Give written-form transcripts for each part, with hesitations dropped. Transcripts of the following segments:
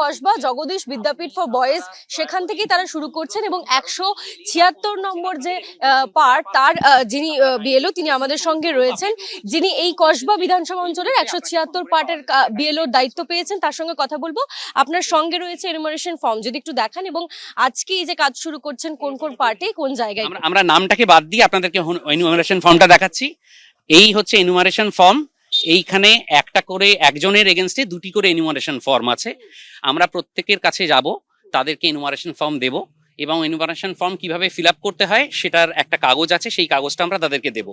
Kasba Jagadish Vidyapith for boys সেখান থেকেই তারা শুরু করছেন এবং 176 নম্বর যে পার্ট তার যিনি বিএলও তিনি আমাদের সঙ্গে রয়েছেন, যিনি এই কসবা বিধানসভা অঞ্চলের 176 পার্টের বিএলওর দায়িত্ব পেয়েছেন। তার সঙ্গে কথা বলবো। আপনার সঙ্গে রয়েছে এনুমারেশন ফর্ম, যদি একটু দেখান এবং আজকে এই যে কাজ শুরু করছেন কোন কোন পার্টে কোন জায়গায়। আমরা নামটাকে বাদ দিয়ে আপনাদেরকে এনুমারেশন ফর্মটা দেখাচ্ছি। এই হচ্ছে এনুমারেশন ফর্ম। এইখানে একটা করে একজনের এগেনস্টে দুটি করে এনুমারেশন ফর্ম আছে। আমরা প্রত্যেকের কাছে যাব, তাদেরকে এনুমারেশন ফর্ম দেব এবং এনুমারেশন ফর্ম কিভাবে ফিল আপ করতে হয় সেটার একটা কাগজ আছে, সেই কাগজটা আমরা তাদেরকে দেব।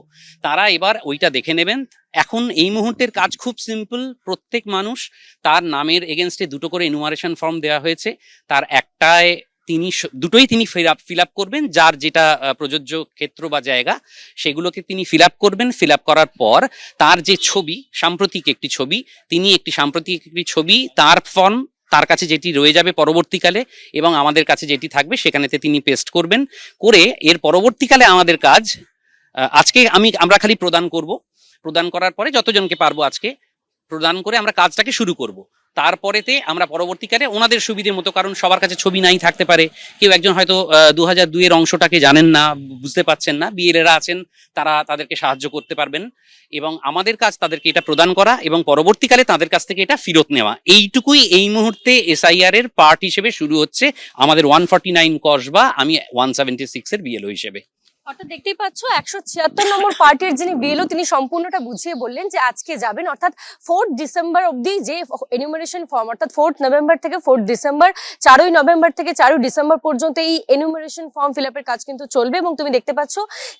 তারা এবার ওইটা দেখে নেবেন। এখন এই মুহূর্তের কাজ খুব সিম্পল। প্রত্যেক মানুষ তার নামের এগেনস্টে দুটো করে এনুমারেশন ফর্ম দেওয়া হয়েছে, তার একটায় দুটোই তিনি ফিল আপ করবেন, যার যেটা প্রযোজ্য ক্ষেত্র বা জায়গা সেগুলোকে তিনি ফিল আপ করবেন। ফিল আপ করার পর তার যে ছবি, সাম্প্রতিক একটি ছবি, তিনি একটি সাম্প্রতিক একটি ছবি, তার ফর্ম তার কাছে যেটি রয়ে যাবে পরবর্তীকালে এবং আমাদের কাছে যেটি থাকবে সেখানেতে তিনি পেস্ট করবেন। করে এর পরবর্তীকালে আমাদের কাজ আজকে আমরা খালি প্রদান করব। প্রদান করার পরে যতজনকে পারবো আজকে প্রদান করে আমরা কাজটাকে শুরু করব। তারপরেতে আমরা পরবর্তীকালে ওনাদের সুবিধে মতো, কারণ সবার কাছে ছবি নাই থাকতে পারে, কেউ একজন হয়তো 2002 এর অংশটাকে জানেন না, বুঝতে পাচ্ছেন না, বিএলএরা আছেন, তারা তাদেরকে সাহায্য করতে পারবেন এবং আমাদের কাজ তাদেরকে এটা প্রদান করা এবং পরবর্তীকালে তাদের কাছ থেকে এটা ফেরত নেওয়া। এইটুকুই এই মুহূর্তে এসআইআর এর পার্ট হিসেবে শুরু হচ্ছে আমাদের 149 কসবা, আমি 176 এর বিএলও হিসেবে। অর্থাৎ দেখতেই পাচ্ছ 176 নম্বর পার্টির যিনি বিএলও তিনি সম্পূর্ণটা বুঝিয়ে বললেন যে আজকে যাবেন, অর্থাৎ 4 ডিসেম্বর অবধি যে এনুমারেশন ফর্ম, অর্থাৎ 4 নভেম্বর থেকে 4 ডিসেম্বর, 4 নভেম্বর থেকে 4 ডিসেম্বর পর্যন্ত এই এনুমারেশন ফর্ম ফিল আপের কাজ কিন্তু চলবে। এবং তুমি দেখতে পাচ্ছ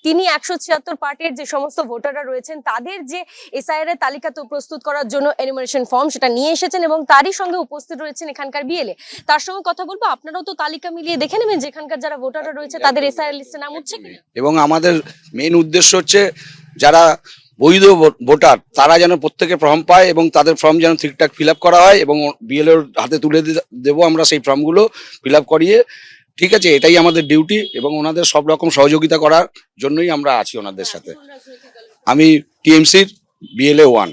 তিনি 176 পার্টির যে সমস্ত ভোটাররা রয়েছেন তাদের যে এসআইআর এর তালিকা তো প্রস্তুত করার জন্য এনুমারেশন ফর্ম সেটা নিয়ে এসেছেন এবং তারই সঙ্গে উপস্থিত রয়েছেন এখানকার বিএলএ। তার সঙ্গে কথা বলবো, আপনারাও তো তালিকা মিলিয়ে দেখে নেবেন যে এখানকার যারা ভোটাররা রয়েছে তাদের এসআইআর লিস্টে নাম উঠছে কিনা। এবং আমাদের মেন উদ্দেশ্য হচ্ছে যারা বৈধ ভোটার তারা যেন প্রত্যেকে ফর্ম পায় এবং তাদের ফর্ম যেন ঠিকঠাক ফিল আপ করা হয় এবং বিএলওর হাতে তুলে দেবো আমরা সেই ফর্মগুলো ফিল আপ করিয়ে। ঠিক আছে, এটাই আমাদের ডিউটি এবং ওনাদের সব রকম সহযোগিতা করার জন্যই আমরা আছি ওনাদের সাথে। আমি টিএমসির বিএলএ 1।